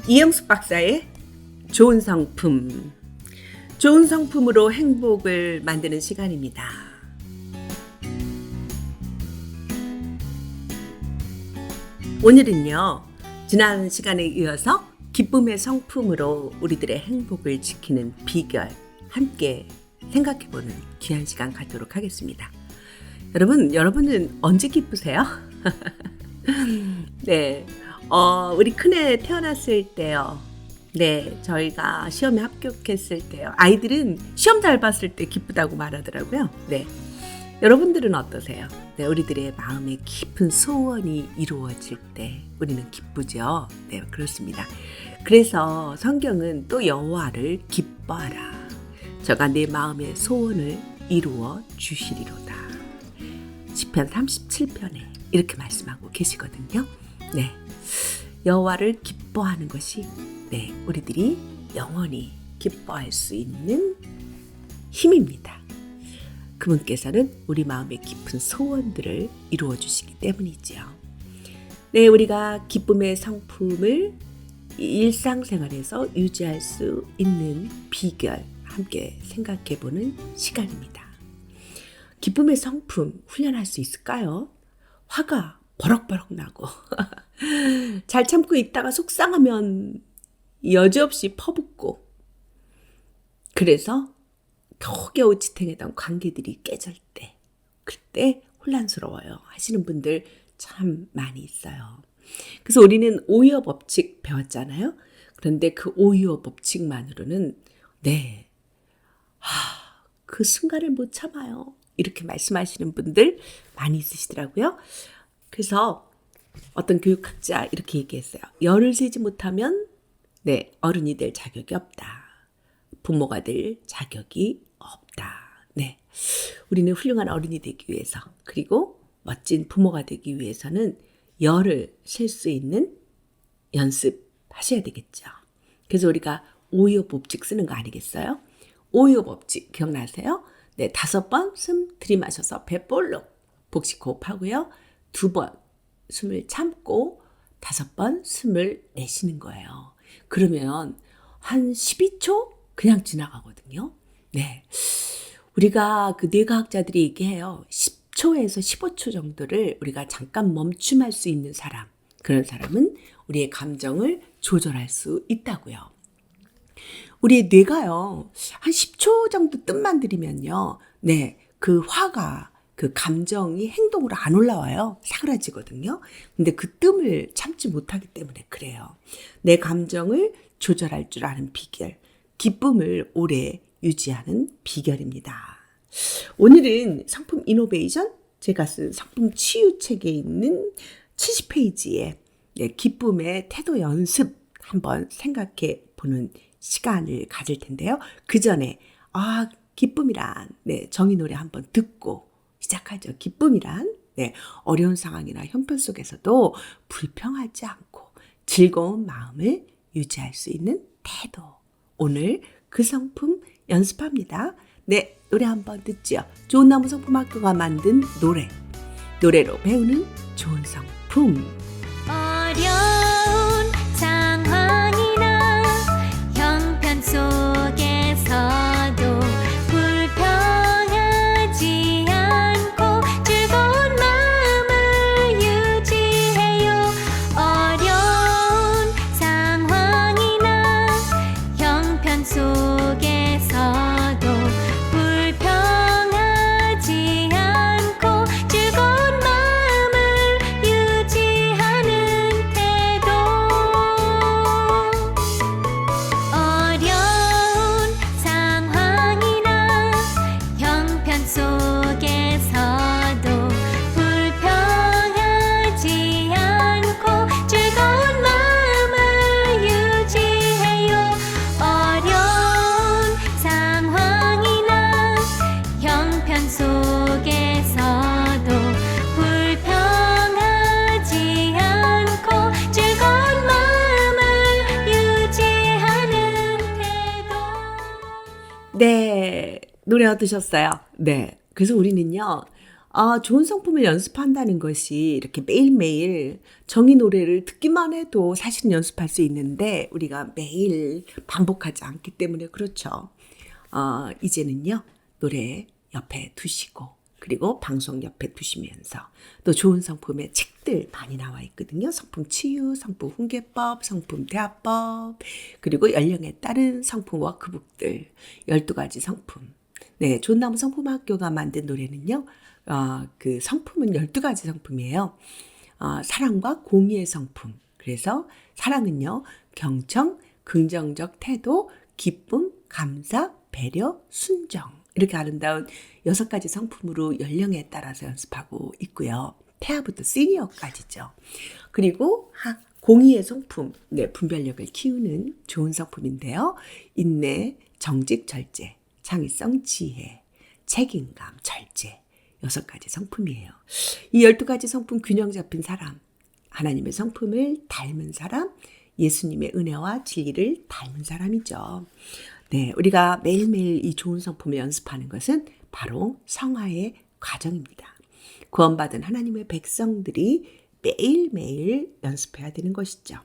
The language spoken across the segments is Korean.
이영숙 박사의 좋은 성품. 좋은 성품으로 행복을 만드는 시간입니다. 오늘은요, 지난 시간에 이어서 기쁨의 성품으로 우리들의 행복을 지키는 비결 함께 생각해보는 귀한 시간 갖도록 하겠습니다. 여러분은 언제 기쁘세요? 네, 우리 큰애 태어났을 때요. 네, 저희가 시험에 합격했을 때요. 아이들은 시험 잘 봤을 때 기쁘다고 말하더라고요. 네, 여러분들은 어떠세요? 네, 우리들의 마음의 깊은 소원이 이루어질 때 우리는 기쁘죠. 네, 그렇습니다. 그래서 성경은 또 여호와를 기뻐하라. 저가 내 마음의 소원을 이루어 주시리로다. 시편 37편에 이렇게 말씀하고 계시거든요. 네, 여호와를 기뻐하는 것이 우리들이 영원히 기뻐할 수 있는 힘입니다. 그분께서는 우리 마음의 깊은 소원들을 이루어 주시기 때문이죠. 네, 우리가 기쁨의 성품을 일상생활에서 유지할 수 있는 비결 함께 생각해보는 시간입니다. 기쁨의 성품 훈련할 수 있을까요? 화가 버럭버럭 나고 잘 참고 있다가 속상하면 여지없이 퍼붓고, 그래서 겨우겨우 지탱했던 관계들이 깨질 때, 그때 혼란스러워요 하시는 분들 참 많이 있어요. 그래서 우리는 오히려 법칙 배웠잖아요. 그런데 그 오히려 법칙만으로는 그 순간을 못 참아요 이렇게 말씀하시는 분들 많이 있으시더라고요. 그래서 어떤 교육학자 이렇게 얘기했어요. 열을 세지 못하면 어른이 될 자격이 없다. 부모가 될 자격이 없다. 네, 우리는 훌륭한 어른이 되기 위해서, 그리고 멋진 부모가 되기 위해서는 열을 셀 수 있는 연습하셔야 되겠죠. 그래서 우리가 오히려 법칙 쓰는 거 아니겠어요? 오히려 법칙 기억나세요? 네, 5번 숨 들이마셔서 배 볼록 복식 호흡하고요. 2번 숨을 참고 5번 숨을 내쉬는 거예요. 그러면 한 12초 그냥 지나가거든요. 네, 우리가 그 뇌과학자들이 얘기해요. 10초에서 15초 정도를 우리가 잠깐 멈춤할 수 있는 사람, 그런 사람은 우리의 감정을 조절할 수 있다고요. 우리의 뇌가요, 한 10초 정도 뜸만 들이면요, 그 화가, 그 감정이 행동으로 안 올라와요. 사그라지거든요. 근데 그 뜸을 참지 못하기 때문에 그래요. 내 감정을 조절할 줄 아는 비결, 기쁨을 오래 유지하는 비결입니다. 오늘은 상품 이노베이션, 제가 쓴 상품 치유책에 있는 70페이지에 기쁨의 태도 연습 한번 생각해 보는 시간을 가질 텐데요. 그 전에 기쁨이란 정의 노래 한번 듣고 시작하죠. 기쁨이란 어려운 상황이나 형편 속에서도 불평하지 않고 즐거운 마음을 유지할 수 있는 태도. 오늘 그 성품 연습합니다. 네, 노래 한번 듣죠. 좋은 나무 성품학교가 만든 노래로 배우는 좋은 성품. 어려운 상황이나 형편 속에서도 불평하지 않고 즐거운 마음을 유지해요. 어려운 상황이나 형편 속에서도 불평하지 않고 즐거운 마음을 유지하는 태도. 어려운 상황이나 형편 속에서도 불평하지 않고 즐거운 마음을 유지해요. 어려운 상황이나 형편 속에서도 불평하지 않고 즐거운 마음을 유지하는 태도. 네, 노래 어떠셨어요? 네, 그래서 우리는요, 좋은 성품을 연습한다는 것이 이렇게 매일매일 정의 노래를 듣기만 해도 사실은 연습할 수 있는데 우리가 매일 반복하지 않기 때문에 그렇죠. 이제는요, 노래 옆에 두시고 그리고 방송 옆에 두시면서 또 좋은 성품의 책들 많이 나와 있거든요. 성품 치유, 성품 훈계법, 성품 대화법, 그리고 연령에 따른 성품 워크북들 12가지 성품. 네, 좋은나무 성품학교가 만든 노래는요. 그 성품은 12가지 성품이에요. 사랑과 공의의 성품. 그래서 사랑은요. 경청, 긍정적 태도, 기쁨, 감사, 배려, 순정. 이렇게 아름다운 6가지 성품으로 연령에 따라서 연습하고 있고요. 태아부터 시니어까지죠. 그리고 공의의 성품, 네, 분별력을 키우는 좋은 성품인데요. 인내, 정직, 절제, 창의성, 지혜, 책임감, 절제. 6가지 성품이에요. 이 12가지 성품 균형 잡힌 사람, 하나님의 성품을 닮은 사람, 예수님의 은혜와 진리를 닮은 사람이죠. 네, 우리가 매일매일 이 좋은 성품을 연습하는 것은 바로 성화의 과정입니다. 구원받은 하나님의 백성들이 매일매일 연습해야 되는 것이죠.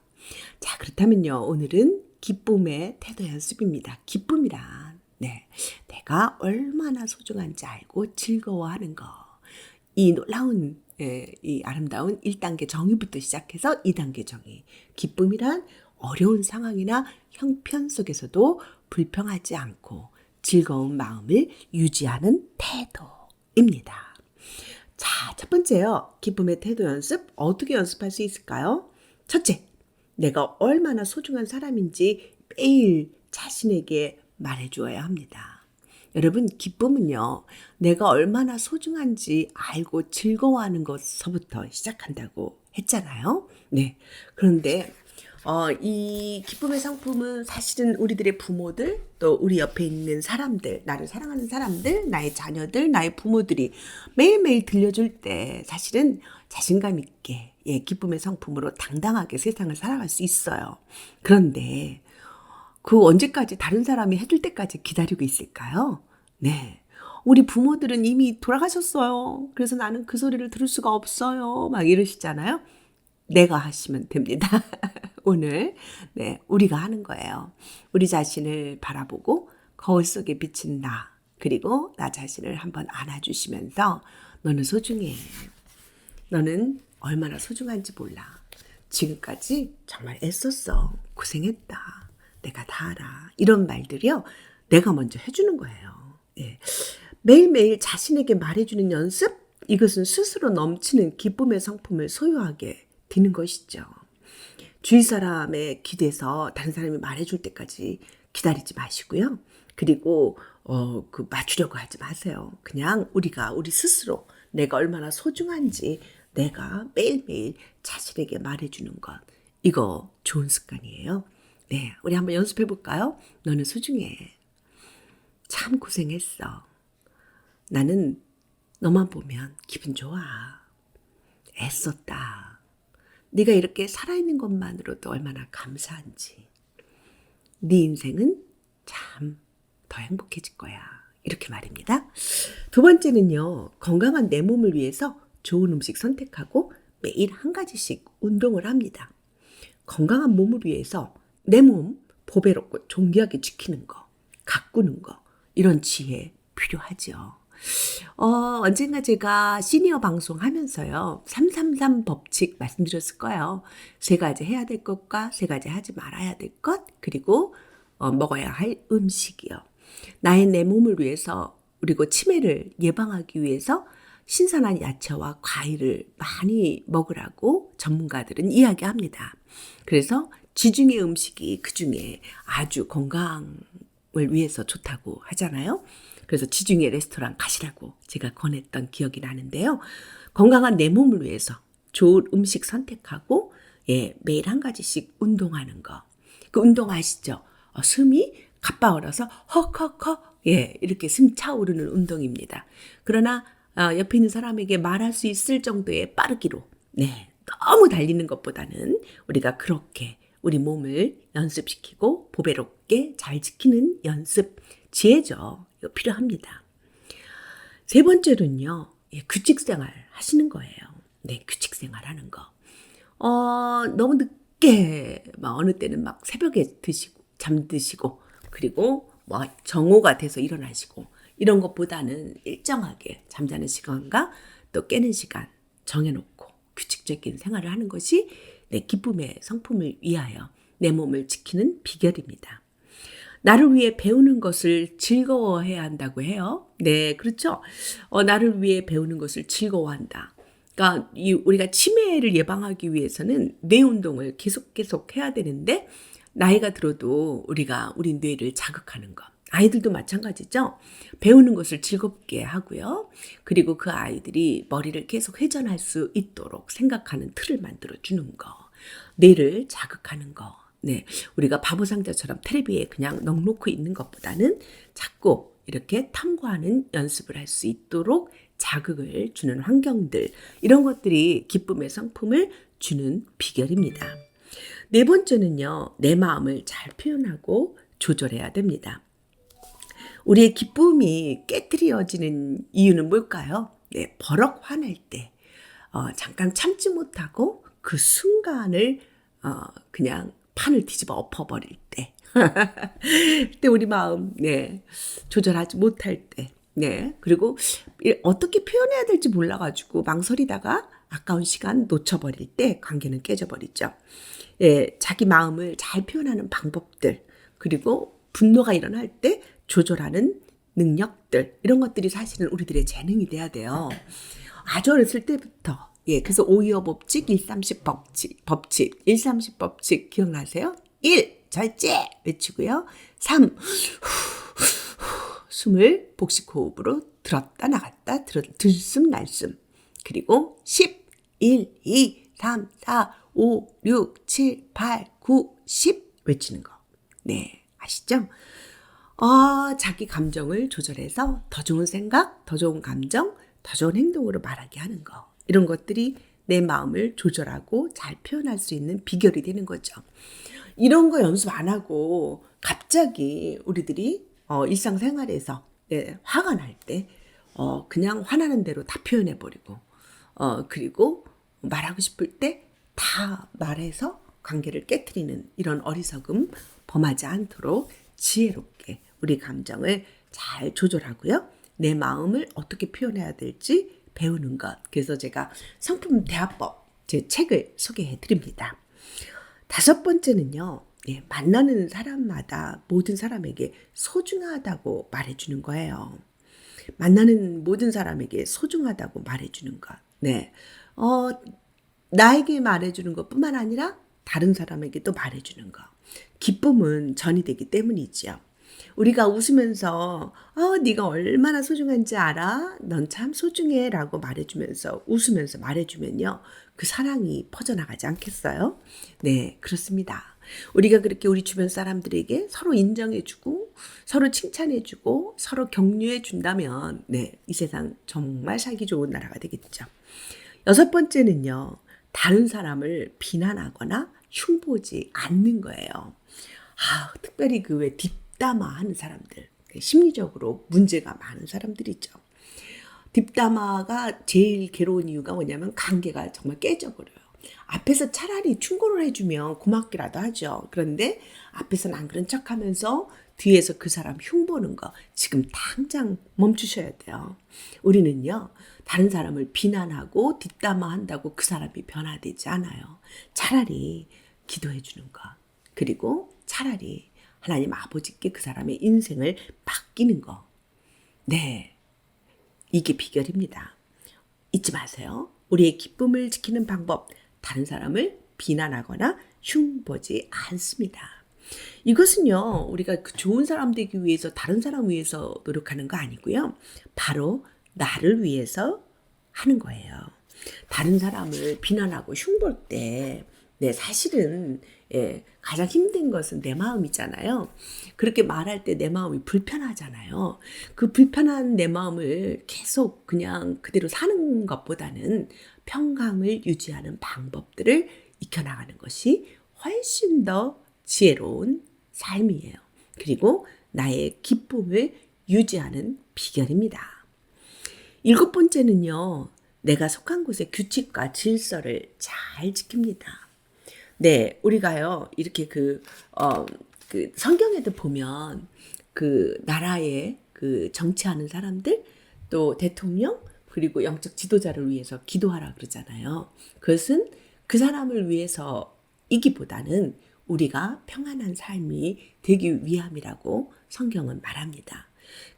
자, 그렇다면요. 오늘은 기쁨의 태도 연습입니다. 기쁨이란 내가 얼마나 소중한지 알고 즐거워하는 거. 이 놀라운 이 아름다운 1단계 정의부터 시작해서 2단계 정의. 기쁨이란 어려운 상황이나 형편 속에서도 불평하지 않고 즐거운 마음을 유지하는 태도입니다. 자, 첫 번째요. 기쁨의 태도 연습 어떻게 연습할 수 있을까요? 첫째, 내가 얼마나 소중한 사람인지 매일 자신에게 말해주어야 합니다. 여러분, 기쁨은요, 내가 얼마나 소중한지 알고 즐거워하는 것서부터 시작한다고 했잖아요. 네. 그런데 이 기쁨의 상품은 사실은 우리들의 부모들, 또 우리 옆에 있는 사람들, 나를 사랑하는 사람들, 나의 자녀들, 나의 부모들이 매일매일 들려줄 때 사실은 자신감 있게 기쁨의 상품으로 당당하게 세상을 살아갈 수 있어요. 그런데 그 언제까지 다른 사람이 해줄 때까지 기다리고 있을까요? 네. 우리 부모들은 이미 돌아가셨어요. 그래서 나는 그 소리를 들을 수가 없어요. 막 이러시잖아요. 내가 하시면 됩니다. 오늘 우리가 하는 거예요. 우리 자신을 바라보고 거울 속에 비친 나, 그리고 나 자신을 한번 안아주시면서 너는 소중해. 너는 얼마나 소중한지 몰라. 지금까지 정말 애썼어. 고생했다. 내가 다 알아. 이런 말들이요. 내가 먼저 해주는 거예요. 매일매일 자신에게 말해주는 연습? 이것은 스스로 넘치는 기쁨의 성품을 소유하게 되는 것이죠. 주위 사람의 기대서 다른 사람이 말해줄 때까지 기다리지 마시고요. 그리고 맞추려고 하지 마세요. 그냥 우리 스스로 내가 얼마나 소중한지 내가 매일매일 자신에게 말해주는 것. 이거 좋은 습관이에요. 네, 우리 한번 연습해 볼까요? 너는 소중해. 참 고생했어. 나는 너만 보면 기분 좋아. 애썼다. 네가 이렇게 살아있는 것만으로도 얼마나 감사한지. 네 인생은 참 더 행복해질 거야. 이렇게 말입니다. 두 번째는요. 건강한 내 몸을 위해서 좋은 음식 선택하고 매일 한 가지씩 운동을 합니다. 건강한 몸을 위해서 내 몸 보배롭고 존귀하게 지키는 거, 가꾸는 거, 이런 지혜 필요하죠. 언젠가 제가 시니어 방송 하면서요. 333 법칙 말씀드렸을 거예요. 3가지 해야 될 것과 3가지 하지 말아야 될 것, 그리고 먹어야 할 음식이요. 나의 내 몸을 위해서, 그리고 치매를 예방하기 위해서 신선한 야채와 과일을 많이 먹으라고 전문가들은 이야기합니다. 그래서 지중해 음식이 그중에 아주 건강을 위해서 좋다고 하잖아요. 그래서 지중해 레스토랑 가시라고 제가 권했던 기억이 나는데요. 건강한 내 몸을 위해서 좋은 음식 선택하고 매일 한 가지씩 운동하는 거. 그 운동 아시죠? 숨이 가빠올라서 헉헉헉 이렇게 숨 차오르는 운동입니다. 그러나 옆에 있는 사람에게 말할 수 있을 정도의 빠르기로 너무 달리는 것보다는 우리가 그렇게 우리 몸을 연습시키고 보배롭게 잘 지키는 연습, 지혜죠. 이거 필요합니다. 세 번째로는요. 예, 규칙 생활 하시는 거예요. 네, 규칙 생활 하는 거. 너무 늦게, 막 어느 때는 막 새벽에 잠드시고, 그리고 뭐 정오가 돼서 일어나시고, 이런 것보다는 일정하게 잠자는 시간과 또 깨는 시간 정해놓고 규칙적인 생활을 하는 것이 내 기쁨의 성품을 위하여 내 몸을 지키는 비결입니다. 나를 위해 배우는 것을 즐거워해야 한다고 해요. 네, 그렇죠. 나를 위해 배우는 것을 즐거워한다. 그러니까 우리가 치매를 예방하기 위해서는 뇌 운동을 계속 해야 되는데 나이가 들어도 우리가 우리 뇌를 자극하는 것. 아이들도 마찬가지죠. 배우는 것을 즐겁게 하고요. 그리고 그 아이들이 머리를 계속 회전할 수 있도록 생각하는 틀을 만들어 주는 거. 뇌를 자극하는 거. 네, 우리가 바보상자처럼 텔레비에 그냥 넋놓고 있는 것보다는 자꾸 이렇게 탐구하는 연습을 할 수 있도록 자극을 주는 환경들, 이런 것들이 기쁨의 성품을 주는 비결입니다. 네 번째는요, 내 마음을 잘 표현하고 조절해야 됩니다. 우리의 기쁨이 깨트려지는 이유는 뭘까요? 네, 버럭 화낼 때, 잠깐 참지 못하고 그 순간을 그냥 판을 뒤집어 엎어버릴 때, 그때 우리 마음, 네, 조절하지 못할 때, 네, 그리고 어떻게 표현해야 될지 몰라가지고 망설이다가 아까운 시간 놓쳐버릴 때 관계는 깨져버리죠. 예, 자기 마음을 잘 표현하는 방법들, 그리고 분노가 일어날 때 조절하는 능력들, 이런 것들이 사실은 우리들의 재능이 돼야 돼요. 아주 어렸을 때부터. 예, 그래서 525 법칙, 130 법칙, 130 법칙 기억나세요? 1. 절제 외치고요. 3. 숨을 복식호흡으로 들었다 나갔다 들숨 날숨. 그리고 10. 1, 2, 3, 4, 5, 6, 7, 8, 9, 10 외치는 거. 네, 아시죠? 자기 감정을 조절해서 더 좋은 생각, 더 좋은 감정, 더 좋은 행동으로 말하게 하는 거. 이런 것들이 내 마음을 조절하고 잘 표현할 수 있는 비결이 되는 거죠. 이런 거 연습 안 하고 갑자기 우리들이 일상생활에서 화가 날 때 그냥 화나는 대로 다 표현해버리고 그리고 말하고 싶을 때 다 말해서 관계를 깨트리는 이런 어리석음 범하지 않도록 지혜롭게 우리 감정을 잘 조절하고요. 내 마음을 어떻게 표현해야 될지 배우는 것. 그래서 제가 성품 대화법 제 책을 소개해 드립니다. 5번째는요. 네, 만나는 사람마다 모든 사람에게 소중하다고 말해주는 거예요. 만나는 모든 사람에게 소중하다고 말해주는 것. 네, 나에게 말해주는 것뿐만 아니라 다른 사람에게도 말해주는 것. 기쁨은 전이 되기 때문이지요. 우리가 웃으면서 네가 얼마나 소중한지 알아? 넌 참 소중해 라고 말해주면서 웃으면서 말해주면요. 그 사랑이 퍼져나가지 않겠어요? 네, 그렇습니다. 우리가 그렇게 우리 주변 사람들에게 서로 인정해주고 서로 칭찬해주고 서로 격려해준다면 네, 이 세상 정말 살기 좋은 나라가 되겠죠. 6번째는요. 다른 사람을 비난하거나 흉보지 않는 거예요. 특별히 그 왜 뒷담화하는 사람들, 심리적으로 문제가 많은 사람들이죠. 뒷담화가 제일 괴로운 이유가 뭐냐면 관계가 정말 깨져버려요. 앞에서 차라리 충고를 해주면 고맙기라도 하죠. 그런데 앞에서는 안 그런 척하면서 뒤에서 그 사람 흉보는 거 지금 당장 멈추셔야 돼요. 우리는요. 다른 사람을 비난하고 뒷담화한다고 그 사람이 변화되지 않아요. 차라리 기도해 주는 것. 그리고 차라리 하나님 아버지께 그 사람의 인생을 맡기는 거. 네, 이게 비결입니다. 잊지 마세요. 우리의 기쁨을 지키는 방법, 다른 사람을 비난하거나 흉보지 않습니다. 이것은요, 우리가 그 좋은 사람 되기 위해서 다른 사람 위해서 노력하는 거 아니고요. 바로 나를 위해서 하는 거예요. 다른 사람을 비난하고 흉볼 때, 네, 사실은 가장 힘든 것은 내 마음이잖아요. 그렇게 말할 때 내 마음이 불편하잖아요. 그 불편한 내 마음을 계속 그냥 그대로 사는 것보다는 평강을 유지하는 방법들을 익혀나가는 것이 훨씬 더 지혜로운 삶이에요. 그리고 나의 기쁨을 유지하는 비결입니다. 7번째는요. 내가 속한 곳의 규칙과 질서를 잘 지킵니다. 네, 우리가요, 이렇게 그 성경에도 보면 그 나라의 그 정치하는 사람들, 또 대통령, 그리고 영적 지도자를 위해서 기도하라 그러잖아요. 그것은 그 사람을 위해서이기보다는 우리가 평안한 삶이 되기 위함이라고 성경은 말합니다.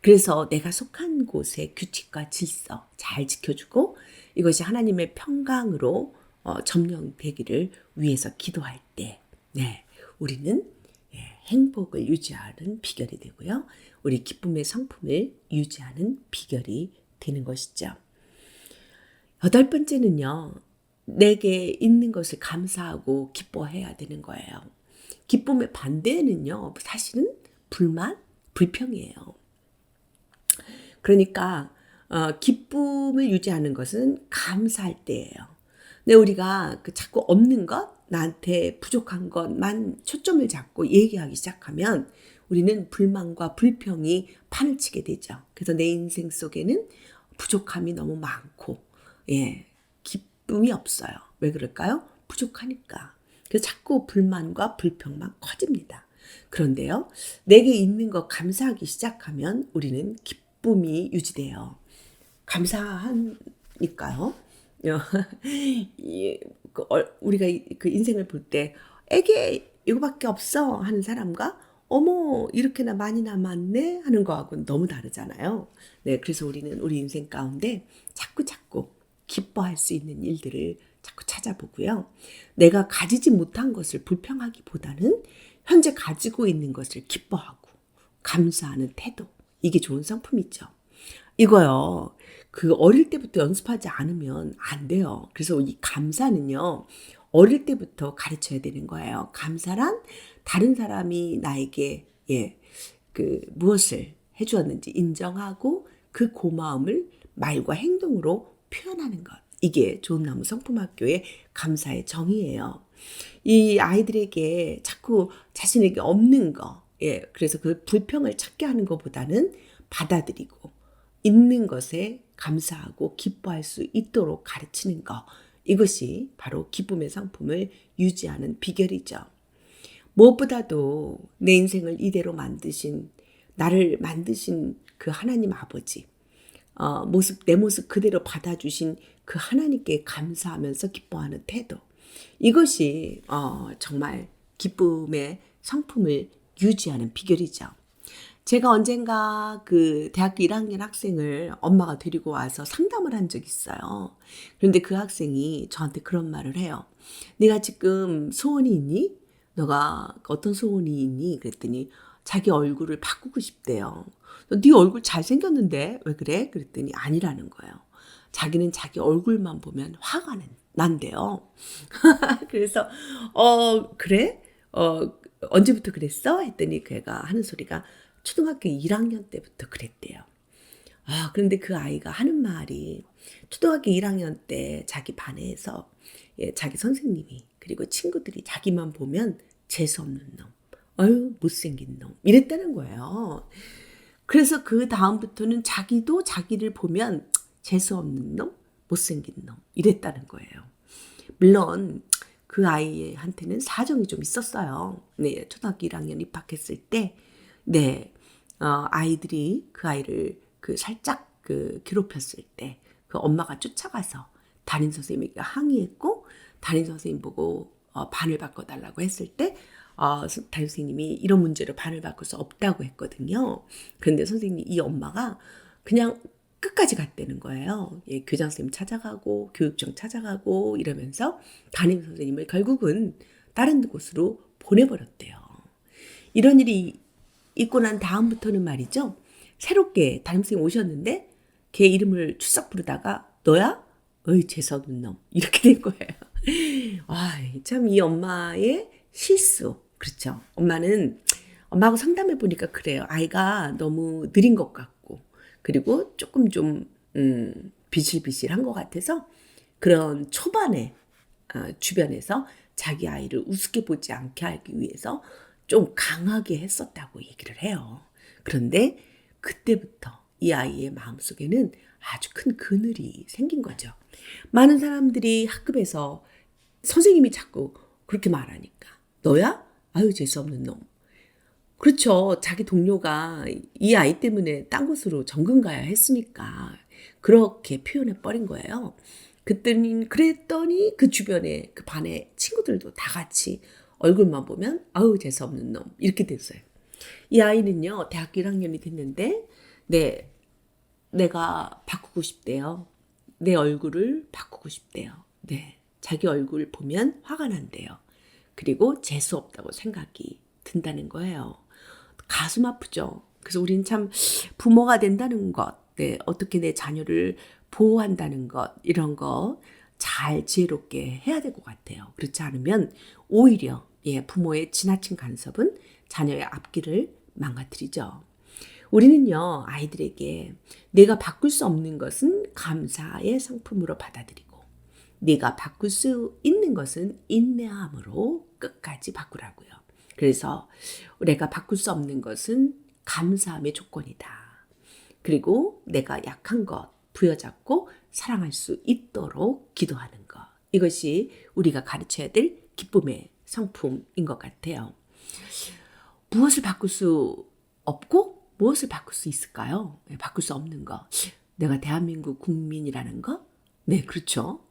그래서 내가 속한 곳의 규칙과 질서 잘 지켜주고 이것이 하나님의 평강으로 점령되기를 위해서 기도할 때, 네, 우리는 행복을 유지하는 비결이 되고요. 우리 기쁨의 성품을 유지하는 비결이 되는 것이죠. 8번째는요. 내게 있는 것을 감사하고 기뻐해야 되는 거예요. 기쁨의 반대는요. 사실은 불만, 불평이에요. 그러니까 기쁨을 유지하는 것은 감사할 때예요. 근데 우리가 자꾸 없는 것, 나한테 부족한 것만 초점을 잡고 얘기하기 시작하면 우리는 불만과 불평이 판을 치게 되죠. 그래서 내 인생 속에는 부족함이 너무 많고, 기쁨이 없어요. 왜 그럴까요? 부족하니까. 그래서 자꾸 불만과 불평만 커집니다. 그런데요, 내게 있는 것 감사하기 시작하면 우리는 기쁨이 유지돼요. 감사하니까요. 우리가 그 인생을 볼 때 에게 이거밖에 없어 하는 사람과 어머 이렇게나 많이 남았네 하는 거하고는 너무 다르잖아요. 네, 그래서 우리는 우리 인생 가운데 자꾸 기뻐할 수 있는 일들을 자꾸 찾아보고요. 내가 가지지 못한 것을 불평하기보다는 현재 가지고 있는 것을 기뻐하고 감사하는 태도, 이게 좋은 성품이죠. 이거요, 그 어릴 때부터 연습하지 않으면 안 돼요. 그래서 이 감사는요, 어릴 때부터 가르쳐야 되는 거예요. 감사란 다른 사람이 나에게 무엇을 해주었는지 인정하고 그 고마움을 말과 행동으로 표현하는 것. 이게 좋은 나무 성품학교의 감사의 정의예요. 이 아이들에게 자꾸 자신에게 없는 거, 그래서 그 불평을 찾게 하는 것보다는 받아들이고 있는 것에 감사하고 기뻐할 수 있도록 가르치는 것. 이것이 바로 기쁨의 성품을 유지하는 비결이죠. 무엇보다도 내 인생을 이대로 나를 만드신 그 하나님 아버지, 내 모습 그대로 받아주신 그 하나님께 감사하면서 기뻐하는 태도. 이것이 정말 기쁨의 성품을 유지하는 비결이죠. 제가 언젠가 그 대학교 1학년 학생을 엄마가 데리고 와서 상담을 한 적이 있어요. 그런데 그 학생이 저한테 그런 말을 해요. 네가 지금 소원이 있니? 너가 어떤 소원이 있니? 그랬더니 자기 얼굴을 바꾸고 싶대요. 네 얼굴 잘생겼는데 왜 그래? 그랬더니 아니라는 거예요. 자기는 자기 얼굴만 보면 화가 난대요. 그래서 그래? 언제부터 그랬어? 했더니 걔가 하는 소리가 초등학교 1학년 때부터 그랬대요. 그런데 그 아이가 하는 말이 초등학교 1학년 때 자기 반에서 자기 선생님이 그리고 친구들이 자기만 보면 재수없는 놈, 아유 못생긴 놈 이랬다는 거예요. 그래서 그 다음부터는 자기도 자기를 보면 재수없는 놈, 못생긴 놈 이랬다는 거예요. 물론 그 아이한테는 사정이 좀 있었어요. 네, 초등학교 1학년 입학했을 때, 아이들이 그 아이를 살짝 괴롭혔을 때, 그 엄마가 쫓아가서 담임 선생님에게 항의했고, 담임 선생님 보고 반을 바꿔달라고 했을 때, 담임 선생님이 이런 문제로 반을 바꿀 수 없다고 했거든요. 그런데 이 엄마가 그냥 끝까지 갔다는 거예요. 교장 선생님 찾아가고 교육청 찾아가고 이러면서 담임 선생님을 결국은 다른 곳으로 보내버렸대요. 이런 일이 있고 난 다음부터는 말이죠. 새롭게 담임 선생님 오셨는데 걔 이름을 출석 부르다가 너야? 어이 재수없는 놈 이렇게 된 거예요. 참 이 엄마의 실수. 그렇죠. 엄마하고 상담해 보니까 그래요. 아이가 너무 느린 것 같고 그리고 조금 좀 비실비실한 것 같아서 그런 초반에 주변에서 자기 아이를 우습게 보지 않게 하기 위해서 좀 강하게 했었다고 얘기를 해요. 그런데 그때부터 이 아이의 마음속에는 아주 큰 그늘이 생긴 거죠. 많은 사람들이 학급에서 선생님이 자꾸 그렇게 말하니까 너야? 아유 재수없는 놈. 그렇죠. 자기 동료가 이 아이 때문에 딴 곳으로 전근 가야 했으니까 그렇게 표현해 버린 거예요. 그랬더니 그 주변에 그 반의 친구들도 다 같이 얼굴만 보면 아우 재수없는 놈 이렇게 됐어요. 이 아이는요 대학교 1학년이 됐는데 내가 바꾸고 싶대요. 내 얼굴을 바꾸고 싶대요. 네, 자기 얼굴 보면 화가 난대요. 그리고 재수없다고 생각이 든다는 거예요. 가슴 아프죠. 그래서 우리는 참 부모가 된다는 것, 어떻게 내 자녀를 보호한다는 것, 이런 거 잘 지혜롭게 해야 될 것 같아요. 그렇지 않으면 오히려 부모의 지나친 간섭은 자녀의 앞길을 망가뜨리죠. 우리는요, 아이들에게 내가 바꿀 수 없는 것은 감사의 상품으로 받아들이고, 네가 바꿀 수 있는 것은 인내함으로 끝까지 바꾸라고요. 그래서 내가 바꿀 수 없는 것은 감사함의 조건이다. 그리고 내가 약한 것 부여잡고 사랑할 수 있도록 기도하는 것. 이것이 우리가 가르쳐야 될 기쁨의 성품인 것 같아요. 무엇을 바꿀 수 없고 무엇을 바꿀 수 있을까요? 바꿀 수 없는 거. 내가 대한민국 국민이라는 거? 네, 그렇죠.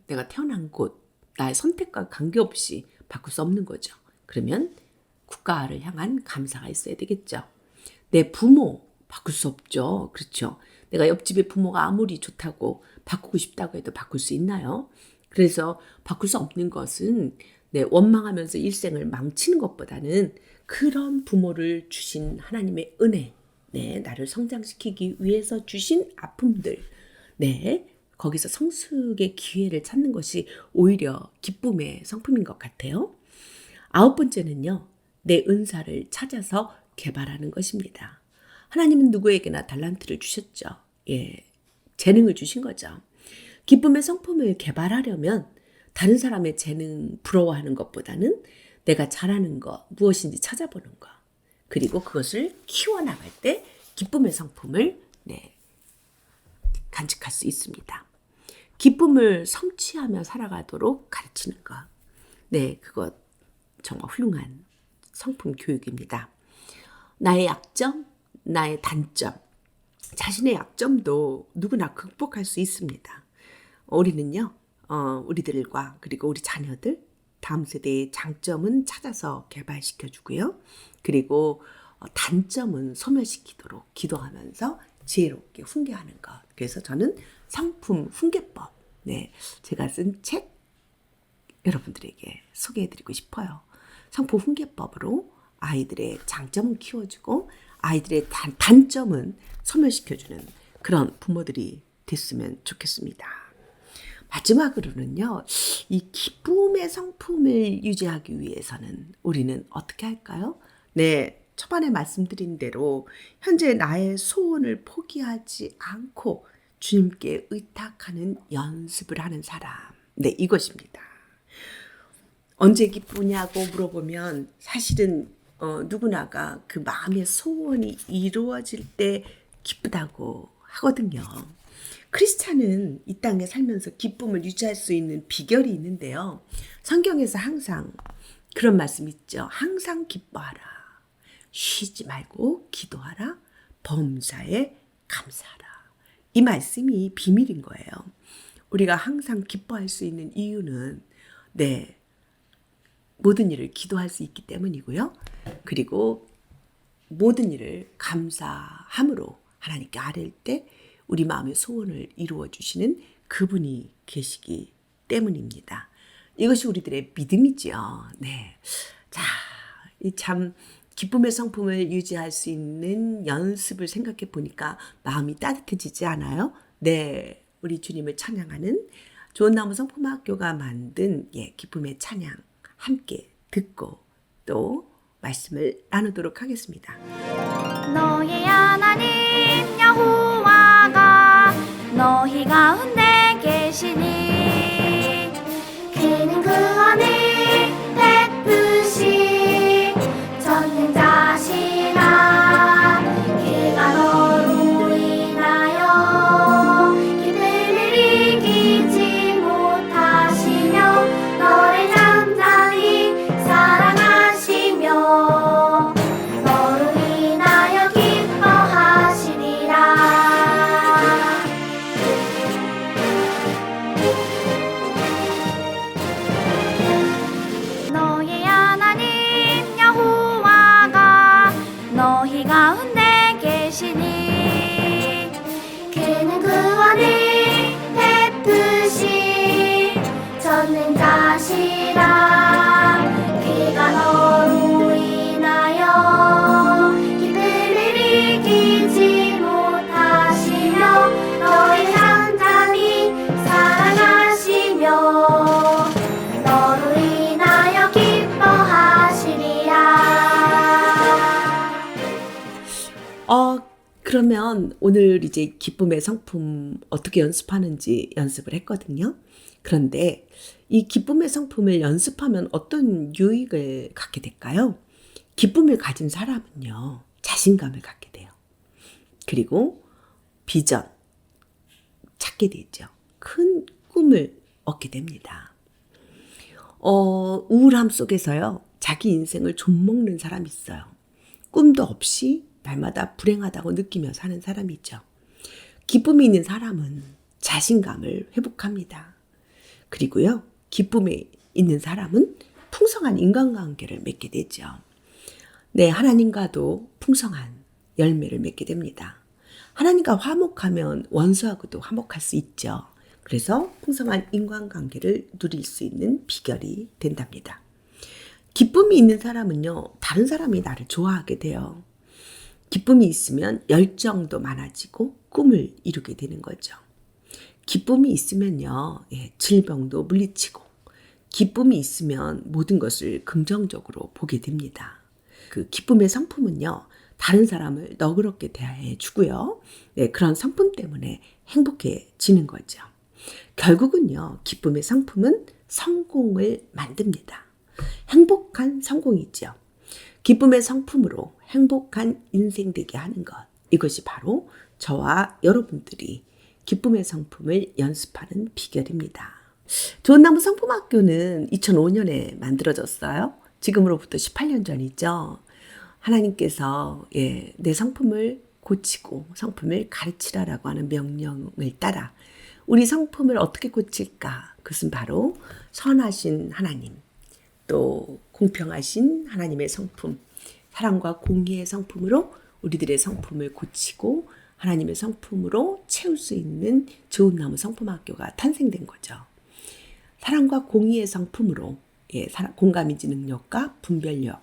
내가 태어난 곳, 나의 선택과 관계없이 바꿀 수 없는 거죠. 그러면 국가를 향한 감사가 있어야 되겠죠. 내 부모 바꿀 수 없죠. 그렇죠. 내가 옆집의 부모가 아무리 좋다고 바꾸고 싶다고 해도 바꿀 수 있나요? 그래서 바꿀 수 없는 것은 원망하면서 일생을 망치는 것보다는 그런 부모를 주신 하나님의 은혜, 나를 성장시키기 위해서 주신 아픔들, 거기서 성숙의 기회를 찾는 것이 오히려 기쁨의 성품인 것 같아요. 9번째는요, 내 은사를 찾아서 개발하는 것입니다. 하나님은 누구에게나 달란트를 주셨죠. 재능을 주신 거죠. 기쁨의 성품을 개발하려면 다른 사람의 재능 부러워하는 것보다는 내가 잘하는 것 무엇인지 찾아보는 것, 그리고 그것을 키워나갈 때 기쁨의 성품을 간직할 수 있습니다. 기쁨을 성취하며 살아가도록 가르치는 것, 그것 정말 훌륭한 성품 교육입니다. 나의 약점, 나의 단점, 자신의 약점도 누구나 극복할 수 있습니다. 우리는요, 우리들과 그리고 우리 자녀들, 다음 세대의 장점은 찾아서 개발시켜 주고요. 그리고 단점은 소멸시키도록 기도하면서 지혜롭게 훈계하는 것. 그래서 저는 성품 훈계법, 제가 쓴 책 여러분들에게 소개해드리고 싶어요. 성품 훈계법으로 아이들의 장점은 키워주고 아이들의 단점은 소멸시켜주는 그런 부모들이 됐으면 좋겠습니다. 마지막으로는요, 이 기쁨의 성품을 유지하기 위해서는 우리는 어떻게 할까요? 초반에 말씀드린 대로 현재 나의 소원을 포기하지 않고 주님께 의탁하는 연습을 하는 사람. 이것입니다. 언제 기쁘냐고 물어보면 사실은 누구나가 그 마음의 소원이 이루어질 때 기쁘다고 하거든요. 크리스찬은 이 땅에 살면서 기쁨을 유지할 수 있는 비결이 있는데요. 성경에서 항상 그런 말씀 있죠. 항상 기뻐하라. 쉬지 말고 기도하라. 범사에 감사하라. 이 말씀이 비밀인 거예요. 우리가 항상 기뻐할 수 있는 이유는 모든 일을 기도할 수 있기 때문이고요. 그리고 모든 일을 감사함으로 하나님께 아뢰일 때 우리 마음의 소원을 이루어 주시는 그분이 계시기 때문입니다. 이것이 우리들의 믿음이지요. 자, 이 참 기쁨의 성품을 유지할 수 있는 연습을 생각해 보니까 마음이 따뜻해지지 않아요? 우리 주님을 찬양하는 좋은 나무 성품학교가 만든 기쁨의 찬양 함께 듣고 또 말씀을 나누도록 하겠습니다. 너희 하나님 여호와가 너희 가운데 계시니 그는 구원을 베푸시 전능자시라. 그가 너로 인하여 걷는 자시라 비가 너무 인하여 기쁨을 이기지 못하시며 너의 산자니 사랑하시며 너로 인하여 기뻐하시리라. 그러면 오늘 이제 기쁨의 성품 어떻게 연습하는지 연습을 했거든요. 그런데 이 기쁨의 성품을 연습하면 어떤 유익을 갖게 될까요? 기쁨을 가진 사람은요, 자신감을 갖게 돼요. 그리고 비전, 찾게 되죠. 큰 꿈을 얻게 됩니다. 우울함 속에서요, 자기 인생을 좀먹는 사람이 있어요. 꿈도 없이 날마다 불행하다고 느끼며 사는 사람이 있죠. 기쁨이 있는 사람은 자신감을 회복합니다. 그리고요, 기쁨이 있는 사람은 풍성한 인간관계를 맺게 되죠. 네, 하나님과도 풍성한 열매를 맺게 됩니다. 하나님과 화목하면 원수하고도 화목할 수 있죠. 그래서 풍성한 인간관계를 누릴 수 있는 비결이 된답니다. 기쁨이 있는 사람은요, 다른 사람이 나를 좋아하게 돼요. 기쁨이 있으면 열정도 많아지고 꿈을 이루게 되는 거죠. 기쁨이 있으면요, 질병도 물리치고, 기쁨이 있으면 모든 것을 긍정적으로 보게 됩니다. 그 기쁨의 성품은요, 다른 사람을 너그럽게 대해 주고요. 그런 성품 때문에 행복해지는 거죠. 결국은요, 기쁨의 성품은 성공을 만듭니다. 행복한 성공이죠. 기쁨의 성품으로 행복한 인생 되게 하는 것. 이것이 바로 저와 여러분들이 기쁨의 성품을 연습하는 비결입니다. 좋은나무 성품학교는 2005년에 만들어졌어요. 지금으로부터 18년 전이죠. 하나님께서 내 성품을 고치고 성품을 가르치라라고 하는 명령을 따라 우리 성품을 어떻게 고칠까? 그것은 바로 선하신 하나님, 또 공평하신 하나님의 성품, 사랑과 공의의 성품으로 우리들의 성품을 고치고 하나님의 성품으로 채울 수 있는 좋은나무 성품학교가 탄생된 거죠. 사랑과 공의의 성품으로 공감인지 능력과 분별력,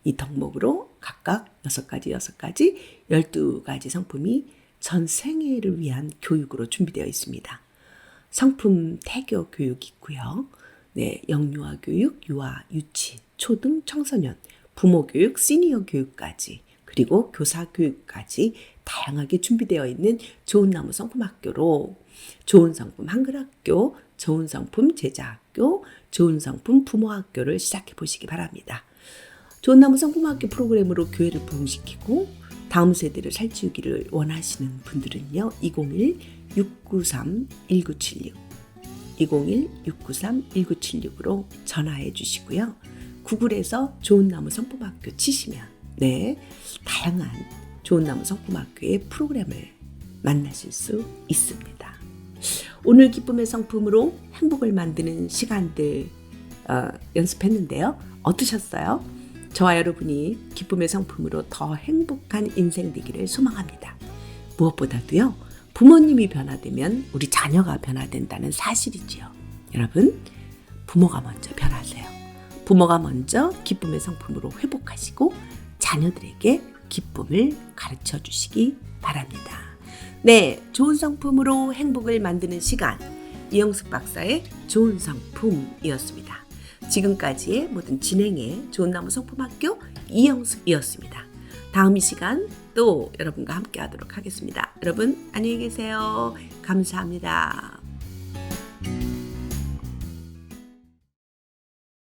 이 덕목으로 각각 6가지, 12가지 성품이 전 생애를 위한 교육으로 준비되어 있습니다. 성품 태교 교육이 있고요. 영유아 교육, 유아, 유치, 초등, 청소년, 부모 교육, 시니어 교육까지, 그리고 교사 교육까지 다양하게 준비되어 있는 좋은나무 성품학교로 좋은 성품 한글학교, 좋은 성품 제자학교, 좋은 성품 부모학교를 시작해 보시기 바랍니다. 좋은나무 성품학교 프로그램으로 교회를 부흥시키고 다음 세대를 살찌우기를 원하시는 분들은요, 201-693-1976 201-693-1976으로 전화해 주시고요. 구글에서 좋은나무 성품학교 치시면 다양한 좋은나무 성품학교의 프로그램을 만나실 수 있습니다. 오늘 기쁨의 성품으로 행복을 만드는 시간들 연습했는데요. 어떠셨어요? 저와 여러분이 기쁨의 성품으로 더 행복한 인생 되기를 소망합니다. 무엇보다도요, 부모님이 변화되면 우리 자녀가 변화된다는 사실이지요. 여러분, 부모가 먼저 변하세요. 부모가 먼저 기쁨의 성품으로 회복하시고 자녀들에게 기쁨을 가르쳐 주시기 바랍니다. 좋은 성품으로 행복을 만드는 시간, 이영숙 박사의 좋은 성품이었습니다. 지금까지의 모든 진행의 좋은나무 성품학교 이영숙이었습니다. 다음 이 시간 또 여러분과 함께 하도록 하겠습니다. 여러분 안녕히 계세요. 감사합니다.